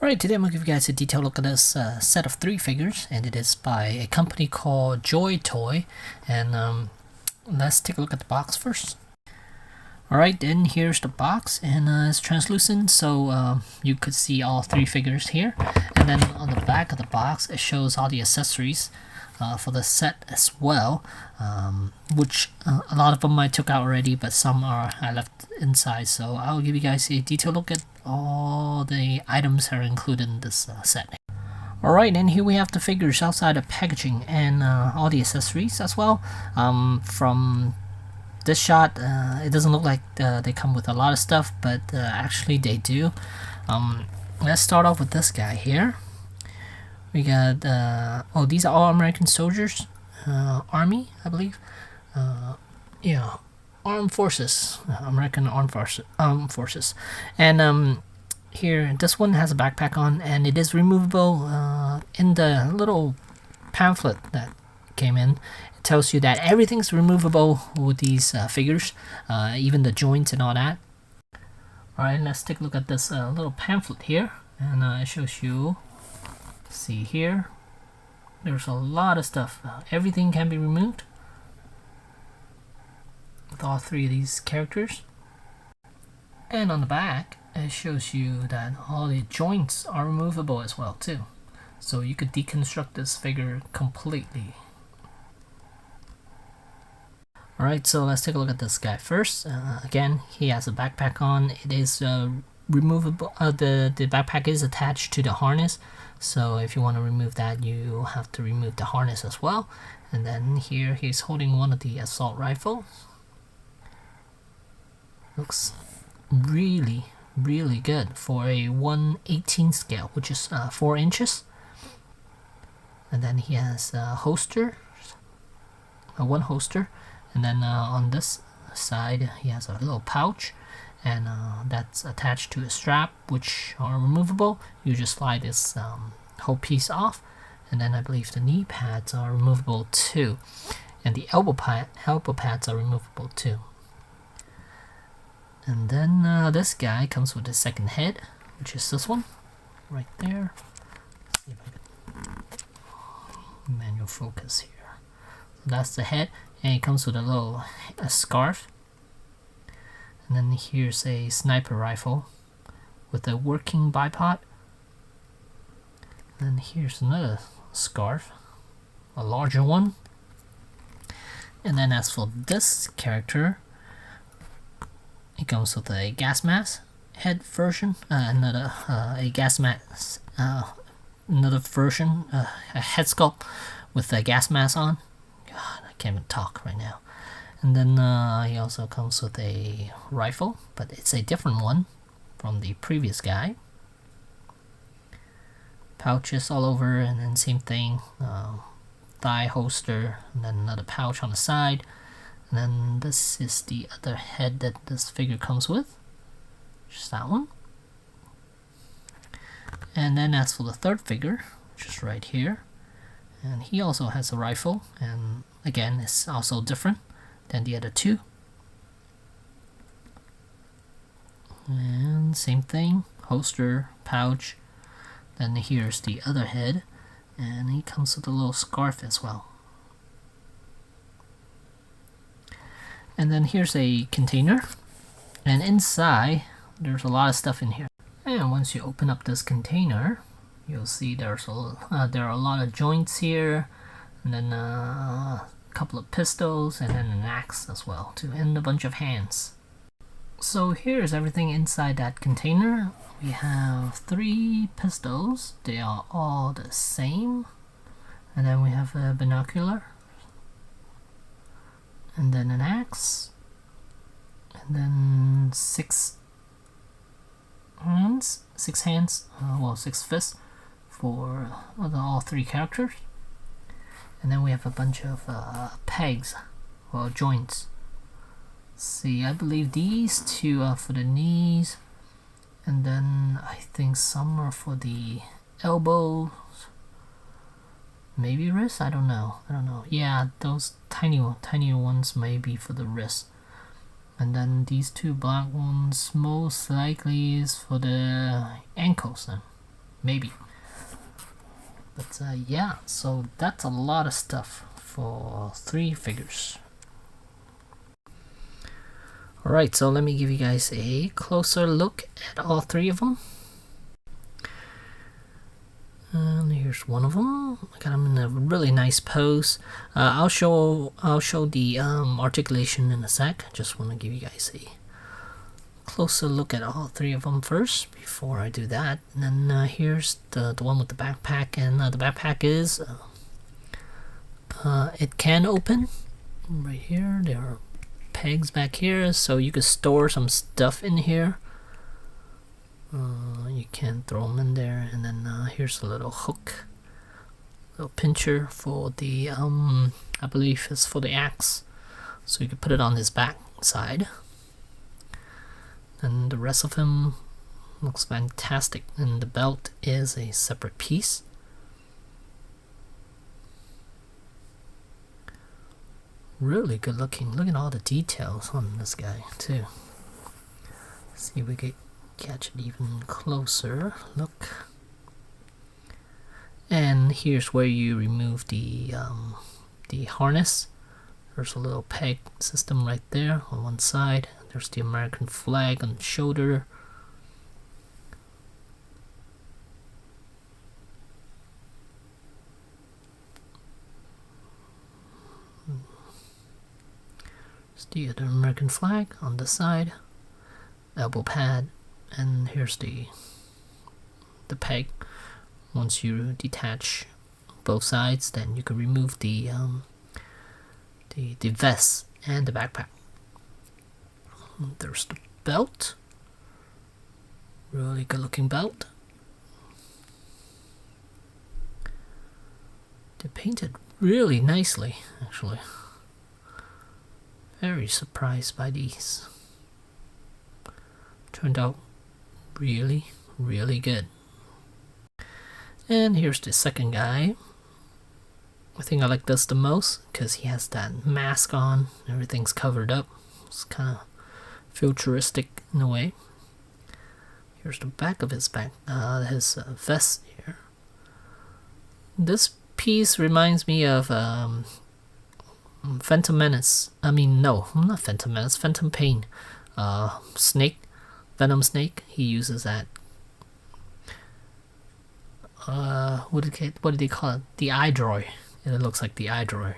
Alright, today I'm going to give you guys a detailed look at this set of 3 figures, and it is by a company called Joy Toy. And let's take a look at the box first. Alright, then here's the box, and it's translucent, so you could see all 3 figures here. And then on the back of the box, it shows all the accessories for the set as well, which a lot of them I took out already, but some I left inside. So I'll give you guys a detailed look at all the items that are included in this set. Alright, and here we have the figures outside of packaging and all the accessories as well. From this shot, it doesn't look like they come with a lot of stuff, but actually they do. Let's start off with this guy here. We got, oh, these are all American soldiers, Army, I believe. Yeah, Armed Forces, American Armed Forces. And here, this one has a backpack on, and it is removable. In the little pamphlet that came in, it tells you that everything's removable with these figures, even the joints and all that. Alright, let's take a look at this little pamphlet here, and it shows you. See here, there's a lot of stuff. Everything can be removed with all 3 of these characters. And on the back, it shows you that all the joints are removable as well too. So you could deconstruct this figure completely. Alright, so let's take a look at this guy first. Again, he has a backpack on. It is removable. The backpack is attached to the harness, so if you want to remove that, you have to remove the harness as well. And then here he's holding one of the assault rifles. Looks really good for a 1/18 scale, which is 4 inches. And then he has a holster, one holster, and then on this side he has a little pouch, and that's attached to a strap, which are removable. You just slide this whole piece off, and then I believe the knee pads are removable too, and the elbow pads are removable too. And then this guy comes with a second head, which is this one right there. Let's see if I can manual focus here. So that's the head, and it comes with a little scarf. And then here's a sniper rifle with a working bipod. And here's another scarf, a larger one. And then as for this character, it comes with a gas mask head version, another a gas mask, another version, a head sculpt with a gas mask on. God, I can't even talk right now. And then he also comes with a rifle, but it's a different one from the previous guy. Pouches all over, and then same thing, thigh holster, and then another pouch on the side. And then this is the other head that this figure comes with, just that one. And then as for the third figure, which is right here, and he also has a rifle, and again it's also different than the other 2. And same thing, holster, pouch. Then here's the other head, and he comes with a little scarf as well. And then here's a container, and inside there's a lot of stuff in here. And once you open up this container, you'll see there are a lot of joints here, and then a couple of pistols, and then an axe as well too, and a bunch of hands. So here's everything inside that container. We have 3 pistols. They are all the same. And then we have a binocular, and then an axe, and then 6 hands, well, 6 fists for all 3 characters. And then we have a bunch of pegs, or joints. See, I believe these 2 are for the knees, and then I think some are for the elbows, maybe wrists. I don't know. Yeah, those tiny ones may be for the wrist. And then these 2 black ones most likely is for the ankles then. maybe. But yeah, so that's a lot of stuff for 3 figures. Alright, so let me give you guys a closer look at all 3 of them. And here's one of them. I got him in a really nice pose. I'll show the articulation in a sec. Just want to give you guys a closer look at all 3 of them first before I do that. And then here's the one with the backpack, and the backpack is it can open right here. There are pegs back here, so you could store some stuff in here. You can throw them in there, and then here's a little hook, little pincher for the I believe it's for the axe, so you can put it on his back side. And the rest of him looks fantastic, and the belt is a separate piece. Really good looking. Look at all the details on this guy too. See if we can catch it even closer. Look. And here's where you remove the harness. There's a little peg system right there on one side. There's the American flag on the shoulder. There's the other American flag on the side. Elbow pad, and here's the peg. Once you detach both sides, then you can remove the vest and the backpack. There's the belt. Really good looking belt. They painted really nicely, actually. Very surprised by these. Turned out really, really good. And here's the second guy. I think I like this the most because he has that mask on. Everything's covered up. It's kind of futuristic in a way. Here's the back of his vest here. This piece reminds me of Phantom Menace. I mean, no, not Phantom Menace. Phantom Pain. Snake, Venom Snake. He uses that. What did they call it? The eye droid. It looks like the eye droid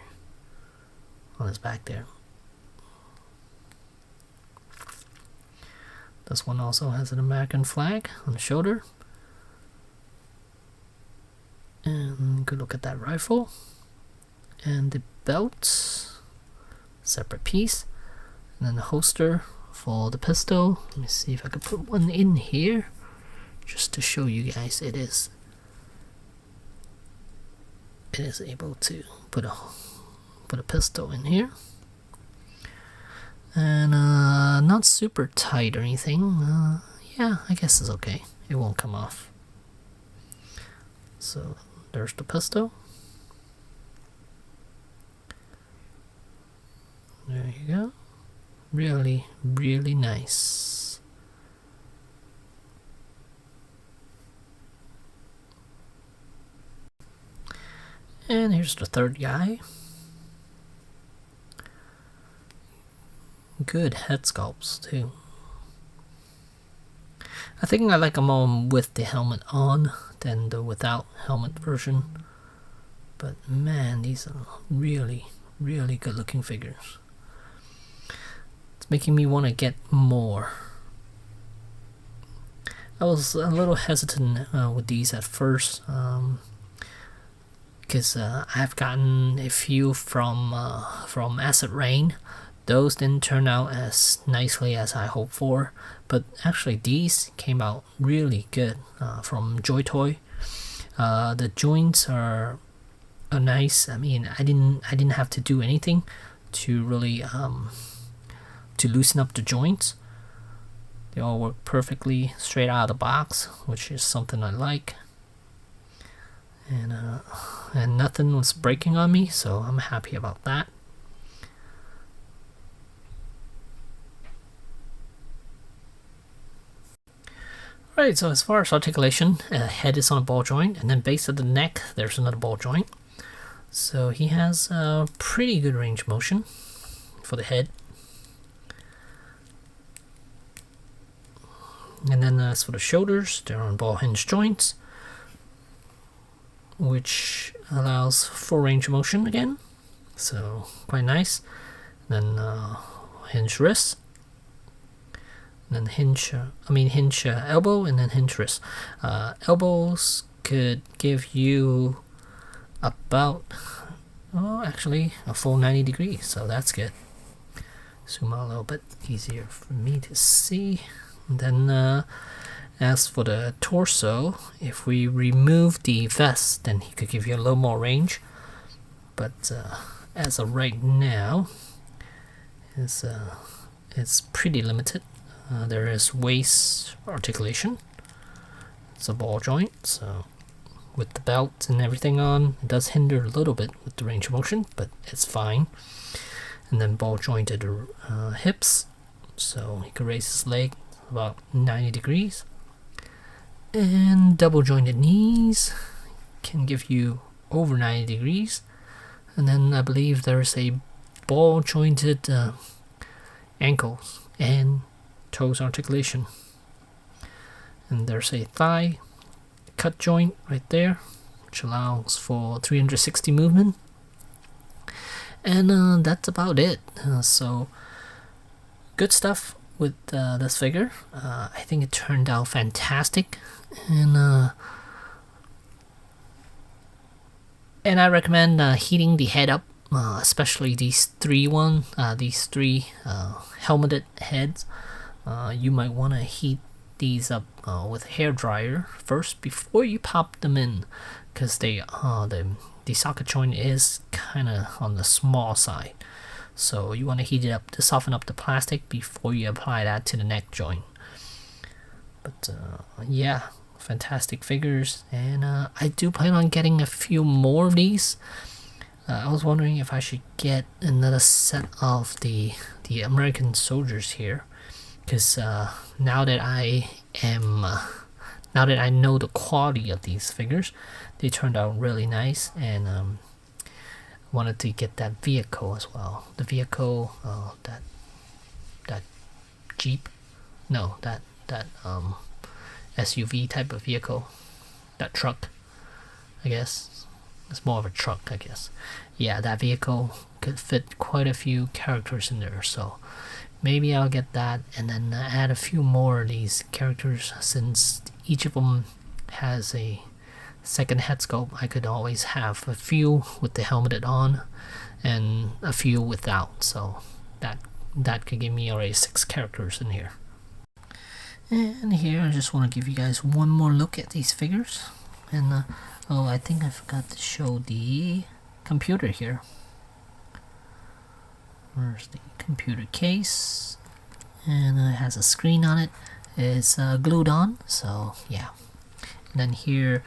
on his back there. This one also has an American flag on the shoulder. And good look at that rifle. And the belt, separate piece. And then the holster for the pistol. Let me see if I can put one in here, just to show you guys it is able to put a pistol in here. And not super tight or anything. Yeah, I guess it's okay. It won't come off. So there's the pistol. There you go. Really, really nice. And here's the third guy. Good head sculpts too. I think I like them all with the helmet on than the without helmet version. But man, these are really, really good looking figures. It's making me want to get more. I was a little hesitant with these at first because I've gotten a few from Acid Rain. Those didn't turn out as nicely as I hoped for, but actually these came out really good from Joy Toy. The joints are nice. I mean, I didn't have to do anything to really to loosen up the joints. They all work perfectly straight out of the box, which is something I like. And nothing was breaking on me, so I'm happy about that. Right, so as far as articulation, head is on a ball joint, and then base of the neck, there's another ball joint. So he has a pretty good range of motion for the head. And then as for the shoulders, they're on ball hinge joints, which allows full range of motion again. So quite nice. And then hinge wrist. And then hinge elbow, and then hinge wrist. Elbows could give you about, actually a full 90 degrees, so that's good. Zoom out a little bit easier for me to see. And then as for the torso, if we remove the vest, then he could give you a little more range. But as of right now, it's pretty limited. There is waist articulation. It's a ball joint, so with the belt and everything on, it does hinder a little bit with the range of motion, but it's fine. And then ball jointed hips, so he can raise his leg about 90 degrees. And double jointed knees can give you over 90 degrees. And then I believe there's a ball jointed ankles and toes articulation. And there's a thigh cut joint right there, which allows for 360 movement. And that's about it. So good stuff with this figure. I think it turned out fantastic, and I recommend heating the head up, especially these three helmeted heads. You might want to heat these up with a hair dryer first before you pop them in, because the socket joint is kind of on the small side, so you want to heat it up to soften up the plastic before you apply that to the neck joint. But yeah, fantastic figures, and I do plan on getting a few more of these. I was wondering if I should get another set of the American soldiers here, because now that I know the quality of these figures, they turned out really nice, and wanted to get that vehicle as well. The vehicle, that Jeep, no, that SUV type of vehicle, that truck, I guess. It's more of a truck, I guess. Yeah, that vehicle could fit quite a few characters in there, so maybe I'll get that, and then add a few more of these characters. Since each of them has a second head sculpt, I could always have a few with the helmeted on and a few without, so that could give me already 6 characters in here. And here I just want to give you guys one more look at these figures. And oh, I think I forgot to show the computer here. Where's the computer case? And it has a screen on it. It's glued on, so yeah. And then here,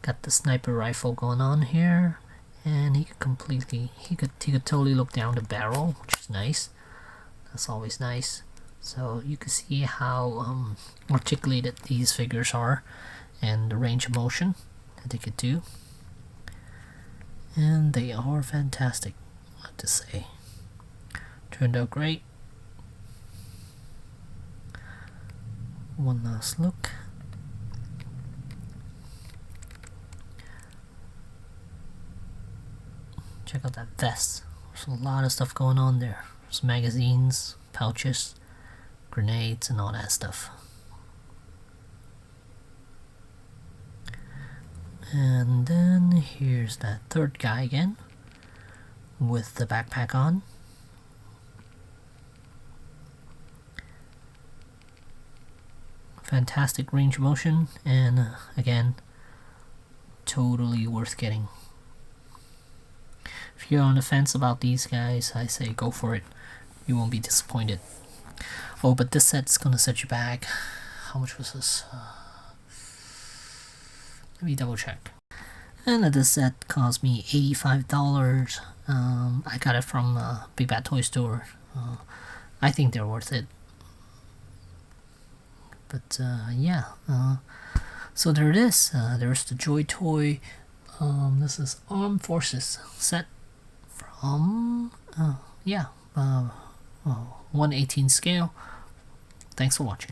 got the sniper rifle going on here, and he could totally look down the barrel, which is nice. That's always nice. So you can see how articulated these figures are, and the range of motion that they could do. And they are fantastic, I have to say. Turned out great. One last look. Check out that vest. There's a lot of stuff going on there. There's magazines, pouches, grenades, and all that stuff. And then here's that third guy again with the backpack on. Fantastic range of motion, and again, totally worth getting. If you're on the fence about these guys, I say go for it. You won't be disappointed. Oh, but this set's gonna set you back. How much was this? Let me double check. And this set cost me $85. I got it from Big Bad Toy Store. I think they're worth it. But yeah, so there it is. There's the Joy Toy. This is Armed Forces set from 1/18 scale. Thanks for watching.